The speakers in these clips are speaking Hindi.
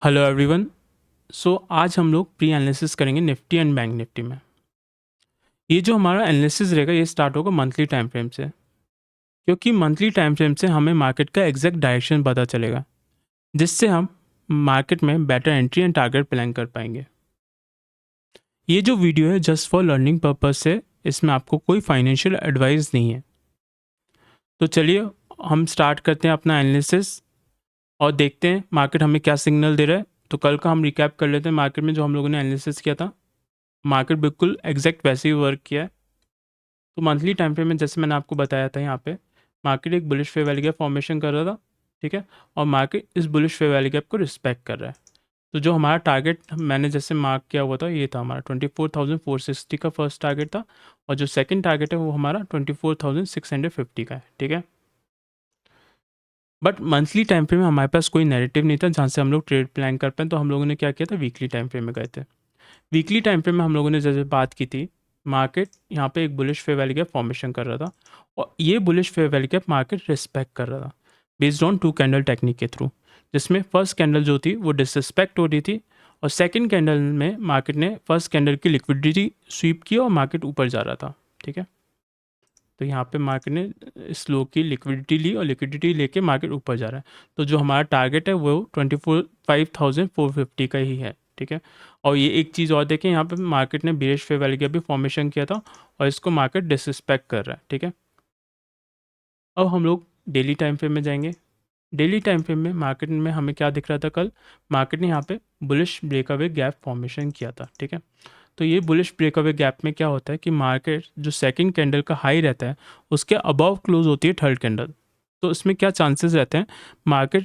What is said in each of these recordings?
Hello everyone. आज हम लोग प्री एनालिसिस करेंगे निफ्टी एंड बैंक निफ्टी में। ये जो हमारा एनालिसिस रहेगा ये स्टार्ट होगा मंथली टाइम फ्रेम से, क्योंकि मंथली टाइम फ्रेम से हमें मार्केट का एग्जैक्ट डायरेक्शन पता चलेगा, जिससे हम मार्केट में better entry and target plan कर पाएंगे। ये जो वीडियो है जस्ट फॉर लर्निंग पर्पज से, इसमें आपको कोई फाइनेंशियल एडवाइस नहीं है। तो चलिए हम स्टार्ट करते हैं अपना एनालिसिस और देखते हैं मार्केट हमें क्या सिग्नल दे रहा है। तो कल का हम रिकैप कर लेते हैं मार्केट में जो हम लोगों ने एनालिसिस किया था। मार्केट बिल्कुल एग्जैक्ट वैसे ही वर्क किया है। तो मंथली टाइम फ्रेम में जैसे मैंने आपको बताया था, यहाँ पे मार्केट एक bullish fair value gap formation कर रहा था, ठीक है। और मार्केट इस बुलिश फेयर वैली गैप को रिस्पेक्ट कर रहा है। तो जो हमारा टारगेट मैंने जैसे मार्क किया हुआ था, ये था हमारा 24,460 का फर्स्ट टारगेट था, और जो सेकंड टारगेट है वो हमारा 24,650 का है, ठीक है। बट मंथली टाइम फ्रेम में हमारे पास कोई नैरेटिव नहीं था जहाँ से हम लोग ट्रेड प्लान कर पाए। तो हम लोगों ने क्या किया था, वीकली टाइम फ्रेम में गए थे। वीकली टाइम फ्रेम में हम लोगों ने जैसे बात की थी, मार्केट यहाँ पे एक bullish fair value gap formation कर रहा था, और ये bullish fair value gap market respect कर रहा था based on two candle technique के थ्रू, जिसमें फर्स्ट कैंडल जो थी वो डिसरिस्पेक्ट हो रही थी, और सेकंड कैंडल में मार्केट ने फर्स्ट कैंडल की लिक्विडिटी स्वीप की और मार्केट ऊपर जा रहा था, ठीक है। तो यहाँ पे मार्केट ने स्लो की लिक्विडिटी ली और लिक्विडिटी लेके मार्केट ऊपर जा रहा है। तो जो हमारा टारगेट है वो 24,450 का ही है, ठीक है। और ये एक चीज़ और देखें, यहाँ पे मार्केट ने बेरिश फेयर वैली का भी फॉर्मेशन किया था, और इसको मार्केट डिसरिस्पेक्ट कर रहा है, ठीक है। अब हम लोग डेली टाइम फ्रेम में जाएंगे। डेली टाइम फ्रेम में मार्केट में हमें क्या दिख रहा था, कल मार्केट ने यहाँ पे बुलिश ब्रेकअवे गैप फॉर्मेशन किया था, ठीक है। तो ये बुलिश ब्रेकअवे गैप में क्या होता है कि मार्केट जो सेकंड कैंडल का हाई रहता है उसके अबव क्लोज होती है थर्ड कैंडल। तो इसमें क्या चांसेस रहते हैं, मार्केट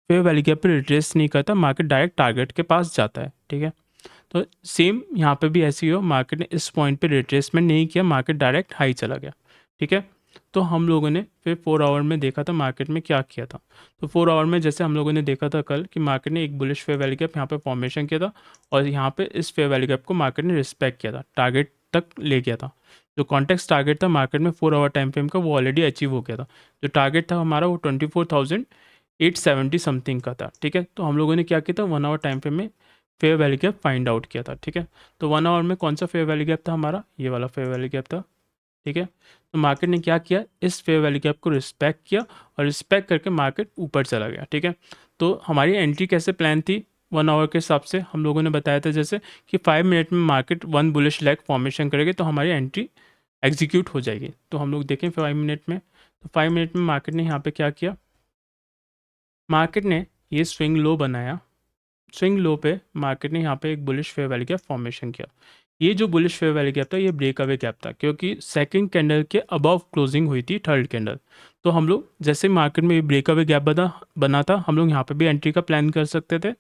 फेयर वैली गैप पर रिट्रेस नहीं करता, मार्केट डायरेक्ट टारगेट के पास जाता है, ठीक है। तो सेम यहाँ पे भी ऐसे ही हो, मार्केट ने इस पॉइंट पे रिट्रेसमेंट नहीं किया, मार्केट डायरेक्ट हाई चला गया, ठीक है। तो हम लोगों ने फिर 4 आवर में देखा था मार्केट में क्या किया था। तो 4 आवर में जैसे हम लोगों ने देखा था कल कि मार्केट ने एक बुलिश फेयर वैली गैप यहाँ पे फॉर्मेशन किया था, और यहाँ पे इस फेयर वैली गैप को मार्केट ने रिस्पेक्ट किया था, टारगेट तक ले गया था। जो कॉन्टेक्स्ट टारगेट था मार्केट में 4 आवर टाइम फ्रेम का, वो ऑलरेडी अचीव हो गया था। जो टारगेट था हमारा वो 24,870 समथिंग का था, ठीक है। तो हम लोगों ने क्या किया था, 1 आवर टाइम फ्रेम में fair value gap find out किया था, ठीक है। तो 1 आवर में कौन सा फेयर वैली गैप था हमारा, ये वाला फेयर वैली गैप था, ठीक है। तो मार्केट ने क्या किया, इस फेयर वैली गैप को रिस्पेक्ट किया, और रिस्पेक्ट करके मार्केट ऊपर चला गया, ठीक है। तो हमारी एंट्री कैसे प्लान थी, 1 आवर के हिसाब से हम लोगों ने बताया था जैसे कि 5 मिनट में market one bullish leg formation करेगी तो हमारी एंट्री एग्जीक्यूट हो जाएगी। तो हम लोग देखें 5 मिनट में, तो 5 मिनट में मार्केट ने यहाँ पे क्या किया, मार्केट ने ये स्विंग लो बनाया। स्विंग लो पे मार्केट ने यहाँ पे एक bullish fair value gap formation किया। ये जो बुलिश फेयर वैली गैप था ये ब्रेकअवे गैप था, क्योंकि सेकंड कैंडल के अबव क्लोजिंग हुई थी थर्ड कैंडल। तो हम लोग जैसे मार्केट में ब्रेकअवे गैप बना था, हम लोग यहाँ पे भी एंट्री का प्लान कर सकते थे,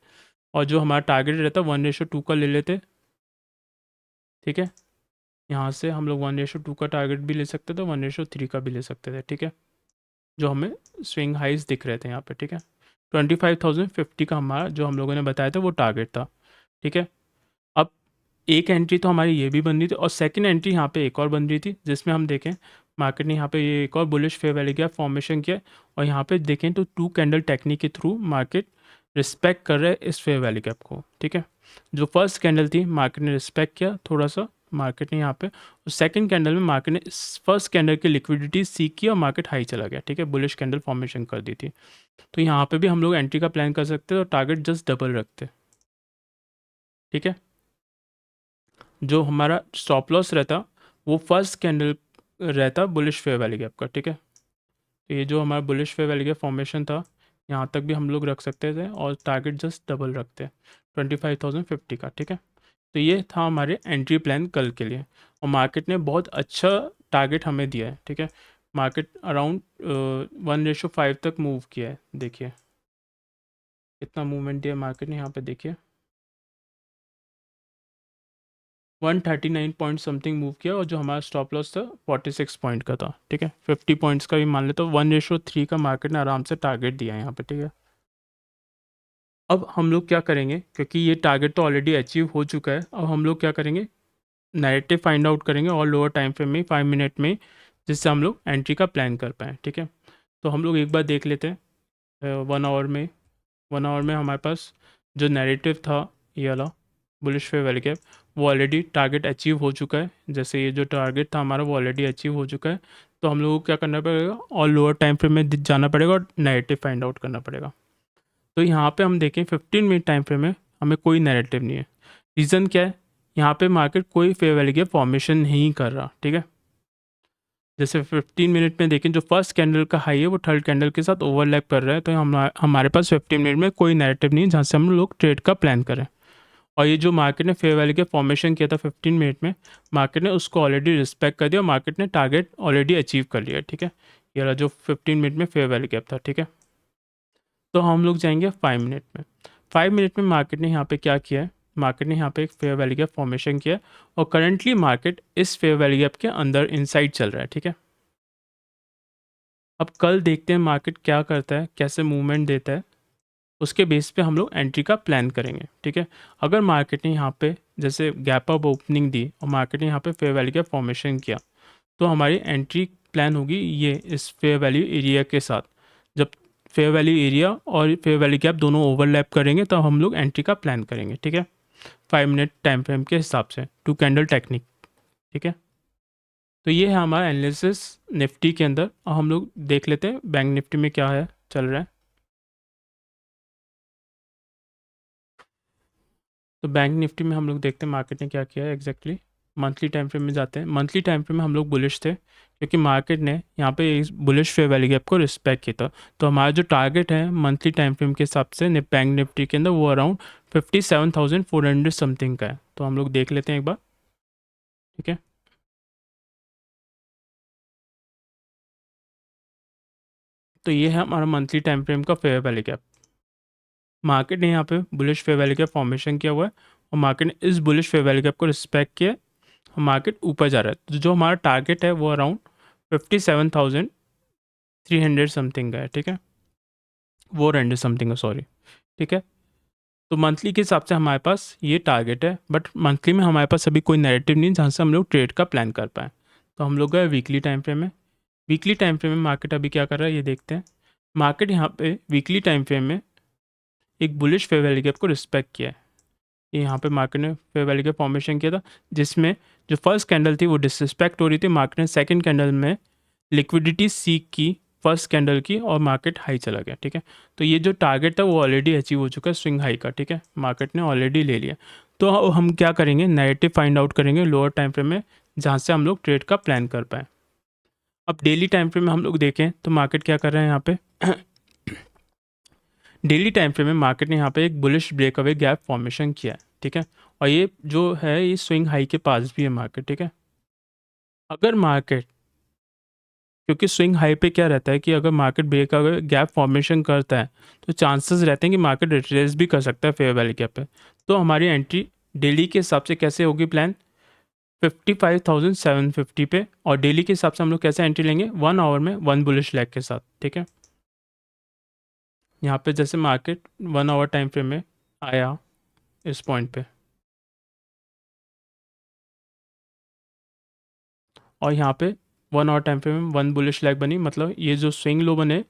और जो हमारा टारगेट रहता 1:2 का ले लेते, ठीक है। यहाँ से हम लोग 1:2 का टारगेट भी ले सकते थे, 1:3 का भी ले सकते थे, ठीक है। जो हमें स्विंग हाइज दिख रहे थे यहाँ पे, ठीक है। 25,050 का हमारा जो हम लोगों ने बताया था वो टारगेट था, ठीक है। अब एक एंट्री तो हमारी ये भी बन रही थी, और सेकंड एंट्री यहाँ पे एक और बन रही थी, जिसमें हम देखें मार्केट ने यहाँ पे ये एक और bullish fair value gap formation किया, और यहाँ पे देखें तो टू कैंडल टेक्निक के थ्रू मार्केट रिस्पेक्ट कर रहे हैं इस फेयर वैली गैप को, ठीक है। जो फर्स्ट कैंडल थी मार्केट ने रिस्पेक्ट किया थोड़ा सा, मार्केट ने यहाँ पे, और सेकंड कैंडल में मार्केट ने फर्स्ट कैंडल की लिक्विडिटी सीख की और मार्केट हाई चला गया, ठीक है, बुलिश कैंडल फॉर्मेशन कर दी थी। तो यहाँ पे भी हम लोग एंट्री का प्लान कर सकते हैं और टारगेट जस्ट डबल रखते, ठीक है। जो हमारा स्टॉप लॉस रहता वो फर्स्ट कैंडल रहता बुलिश फेयर वैली गैप का, ठीक है। तो ये जो हमारा bullish fair value gap formation था यहाँ तक भी हम लोग रख सकते थे, और टारगेट जस्ट डबल रखते 25,050 का, ठीक है। तो ये था हमारे एंट्री प्लान कल के लिए, और मार्केट ने बहुत अच्छा टारगेट हमें दिया है, ठीक है। मार्केट अराउंड 1:5 तक मूव किया है, देखिए कितना मूवमेंट दिया मार्केट ने यहाँ पे, देखिए 139 पॉइंट समथिंग मूव किया, और जो हमारा स्टॉप लॉस था 46 पॉइंट का था, ठीक है। 50 पॉइंट्स का भी मान लेते, तो 1:3 का मार्केट ने आराम से टारगेट दिया है यहाँ पे, ठीक है। अब हम लोग क्या करेंगे, क्योंकि ये टारगेट तो ऑलरेडी अचीव हो चुका है, अब हम लोग क्या करेंगे, नैरेटिव फाइंड आउट करेंगे और लोअर टाइम फ्रेम में 5 मिनट में, जिससे हम लोग एंट्री का प्लान कर पाएँ, ठीक है। तो हम लोग एक बार देख लेते हैं 1 आवर में। 1 आवर में हमारे पास जो नैरेटिव था ये वाला बुलिश फेयर वैल्यू गैप, वो ऑलरेडी टारगेट अचीव हो चुका है। जैसे ये जो टारगेट था हमारा वो ऑलरेडी अचीव हो चुका है, तो हम लोगों को क्या करना पड़ेगा और लोअर टाइम फ्रेम में जाना पड़ेगा और नैरेटिव फाइंड आउट करना पड़ेगा। तो यहाँ पे हम देखें 15 मिनट टाइम फ्रेम में हमें कोई नैरेटिव नहीं है। रीज़न क्या है, यहाँ पे मार्केट कोई फेयर वैल्यू गैप फॉर्मेशन नहीं कर रहा, ठीक है। जैसे 15 मिनट में देखें जो फर्स्ट कैंडल का हाई है वो थर्ड कैंडल के साथ ओवरलैप कर रहा है, तो हमारे पास 15 मिनट में कोई नैरेटिव नहीं है जहाँ से हम लोग ट्रेड का प्लान करें। और ये जो मार्केट ने फेयर वैल्यू गैप फॉर्मेशन किया था 15 मिनट में, मार्केट ने उसको ऑलरेडी रिस्पेक्ट कर दिया और मार्केट ने टारगेट ऑलरेडी अचीव कर लिया, ठीक है। ये रहा जो 15 मिनट में फेयर वैल्यू गैप था, ठीक है। तो हम लोग जाएंगे 5 मिनट में। 5 मिनट में मार्केट ने यहाँ पे क्या किया है, मार्केट ने यहाँ पे एक फेयर वैल्यू गैप फॉर्मेशन किया है और करंटली मार्केट इस फेयर वैल्यू गैप के अंदर इनसाइड चल रहा है, ठीक है। अब कल देखते हैं मार्केट क्या करता है, कैसे मूवमेंट देता है, उसके बेस पे हम लोग एंट्री का प्लान करेंगे, ठीक है। अगर मार्केट ने यहाँ पे जैसे गैप अप ओपनिंग दी और मार्केट ने यहाँ पे फेयर वैल्यू गैप फॉर्मेशन किया, तो हमारी एंट्री प्लान होगी ये इस फेयर वैल्यू एरिया के साथ। जब फेयर वैल्यू एरिया और फेयर वैल्यू गैप दोनों ओवरलैप करेंगे तो हम लोग एंट्री का प्लान करेंगे, ठीक है। 5 मिनट टाइम फ्रेम के हिसाब से 2 कैंडल टेक्निक, ठीक है। तो ये है हमारा एनालिसिस निफ्टी के अंदर। और हम लोग देख लेते हैं बैंक निफ्टी में क्या है चल रहा है। तो बैंक निफ्टी में हम लोग देखते हैं मार्केट ने क्या किया है एग्जैक्टली। मंथली टाइम फ्रेम में जाते हैं। मंथली टाइम फ्रेम में हम लोग बुलिश थे क्योंकि मार्केट ने यहाँ पे इस बुलिश फेयर वैल्यू गैप को रिस्पेक्ट किया था। तो हमारा जो टारगेट है मंथली टाइम फ्रेम के हिसाब से बैंक निफ्टी के अंदर वो अराउंड 57,400 समथिंग का है। तो हम लोग देख लेते हैं एक बार, ठीक है। तो ये है हमारा मंथली टाइम फ्रेम का फेयर वैल्यू गैप। मार्केट ने यहाँ पे bullish fair value gap formation किया हुआ है और मार्केट ने इस बुलिश फेयर वैल्यू गैप को रिस्पेक्ट किया, मार्केट ऊपर जा रहा है। तो जो हमारा टारगेट है वो अराउंड 57,300 समथिंग का है, ठीक है। 400 समथिंग का, सॉरी, ठीक है। तो मंथली के हिसाब से हमारे पास ये टारगेट है, बट मंथली में हमारे पास अभी कोई नैरेटिव नहीं जहाँ से हम लोग ट्रेड का प्लान कर पाएँ। तो हम लोग गए वीकली टाइम फ्रेम में। वीकली टाइम फ्रेम में मार्केट अभी क्या कर रहा है ये देखते हैं। मार्केट यहाँ पे वीकली टाइम फ्रेम में एक बुलिश फेयर वैल्यू गैप को रिस्पेक्ट किया है। ये यहाँ पे मार्केट ने फेयर वैल्यू गैप फॉर्मेशन किया था जिसमें जो फर्स्ट कैंडल थी वो डिसरिस्पेक्ट हो रही थी। मार्केट ने सेकंड कैंडल में लिक्विडिटी सीक की फर्स्ट कैंडल की और मार्केट हाई चला गया, ठीक है। तो ये जो टारगेट था वो ऑलरेडी अचीव हो चुका है स्विंग हाई का, ठीक है। मार्केट ने ऑलरेडी ले लिया। तो हम क्या करेंगे, नेगेटिव फाइंड आउट करेंगे लोअर टाइम फ्रेम में जहाँ से हम लोग ट्रेड का प्लान कर पाएँ। अब डेली टाइम फ्रेम में हम लोग देखें तो मार्केट क्या कर रहे हैं यहाँ पे डेली टाइम फ्रेम में मार्केट ने यहाँ पे एक बुलिश ब्रेकअवे गैप फॉर्मेशन किया है, ठीक है। और ये जो है ये स्विंग हाई के पास भी है मार्केट, ठीक है। अगर मार्केट, क्योंकि स्विंग हाई पे क्या रहता है कि अगर मार्केट ब्रेकअवे गैप फॉर्मेशन करता है तो चांसेस रहते हैं कि मार्केट रिट्रेस भी कर सकता है फेयर वैल्यू गैप पे। तो हमारी एंट्री डेली के हिसाब से कैसे होगी प्लान, 55,750 पे। और डेली के हिसाब से हम लोग कैसे एंट्री लेंगे, 1 आवर में 1 बुलिश लेग के साथ, ठीक है। यहाँ पे जैसे मार्केट 1 आवर टाइम फ्रेम में आया इस पॉइंट पे और यहाँ पे 1 आवर टाइम फ्रेम में 1 बुलिश लेग बनी, मतलब ये जो स्विंग लो बने,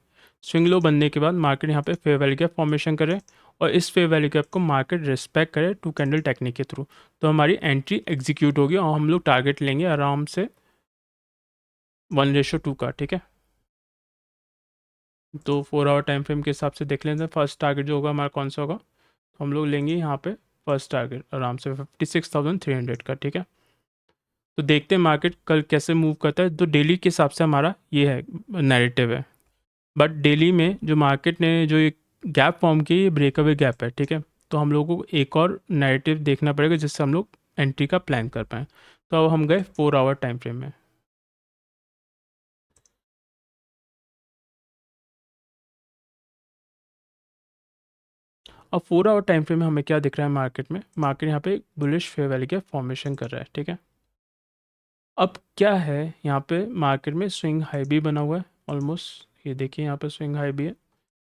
स्विंग लो बनने के बाद मार्केट यहाँ पे फेयर वैल्यू गैप फॉर्मेशन करे और इस फेयर वैल्यू गैप को मार्केट रिस्पेक्ट करे 2 कैंडल टेक्निक के थ्रू। तो हमारी एंट्री एग्जीक्यूट होगी और हम लोग टारगेट लेंगे आराम से 1:2 का, ठीक है। तो 4 आवर टाइम फ्रेम के हिसाब से देख लेते हैं फर्स्ट टारगेट जो होगा हमारा कौन सा होगा। तो हम लोग लेंगे यहाँ पे फर्स्ट टारगेट आराम से 56,300 का, ठीक है। तो देखते हैं मार्केट कल कैसे मूव करता है। तो डेली के हिसाब से हमारा ये है नैरेटिव है, बट डेली में जो मार्केट ने जो एक गैप फॉर्म की ये ब्रेकअवे गैप है, ठीक है। तो हम लोगों को एक और नैरेटिव देखना पड़ेगा जिससे हम लोग एंट्री का प्लान कर पाएँ। तो अब हम गए 4 आवर टाइम फ्रेम में। अब 4 आवर टाइम फ्रेम में हमें क्या दिख रहा है मार्केट में, मार्केट यहाँ पे bullish fair value gap formation कर रहा है, ठीक है। अब क्या है यहाँ पे मार्केट में स्विंग हाई भी बना हुआ है ऑलमोस्ट, ये देखिए यहाँ पे स्विंग हाई भी है।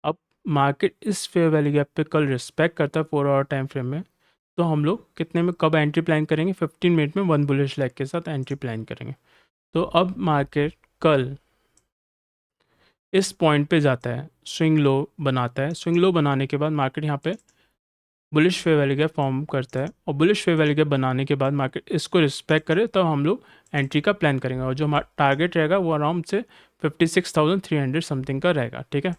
अब मार्केट इस फेयर वैल्यू गैप पे कल रिस्पेक्ट करता है 4 आवर टाइम फ्रेम में, तो हम लोग कितने में कब एंट्री प्लान करेंगे, 15 मिनट में 1 बुलिश लेग के साथ एंट्री प्लान करेंगे। तो अब मार्केट कल इस पॉइंट पे जाता है, स्विंग लो बनाता है। स्विंग लो बनाने के बाद मार्केट यहाँ पे bullish fair value gap form करता है, और बुलिश फेयर वैल्यू गैप बनाने के बाद मार्केट इसको रिस्पेक्ट करे तब हम लोग एंट्री का प्लान करेंगे, और जो हमारा टारगेट रहेगा वो अराउंड से 56,300 समथिंग का रहेगा, ठीक है।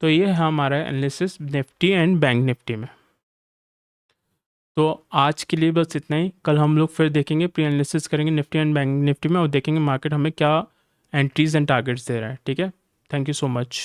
तो ये है हमारा analysis Nifty and bank Nifty में। तो आज के लिए बस इतना ही। कल हम लोग फिर देखेंगे, प्री एनालिसिस करेंगे निफ्टी एंड बैंक निफ्टी में, और देखेंगे मार्केट हमें क्या एंट्रीज एंड टारगेट्स दे रहा है, ठीक है। Thank you so much.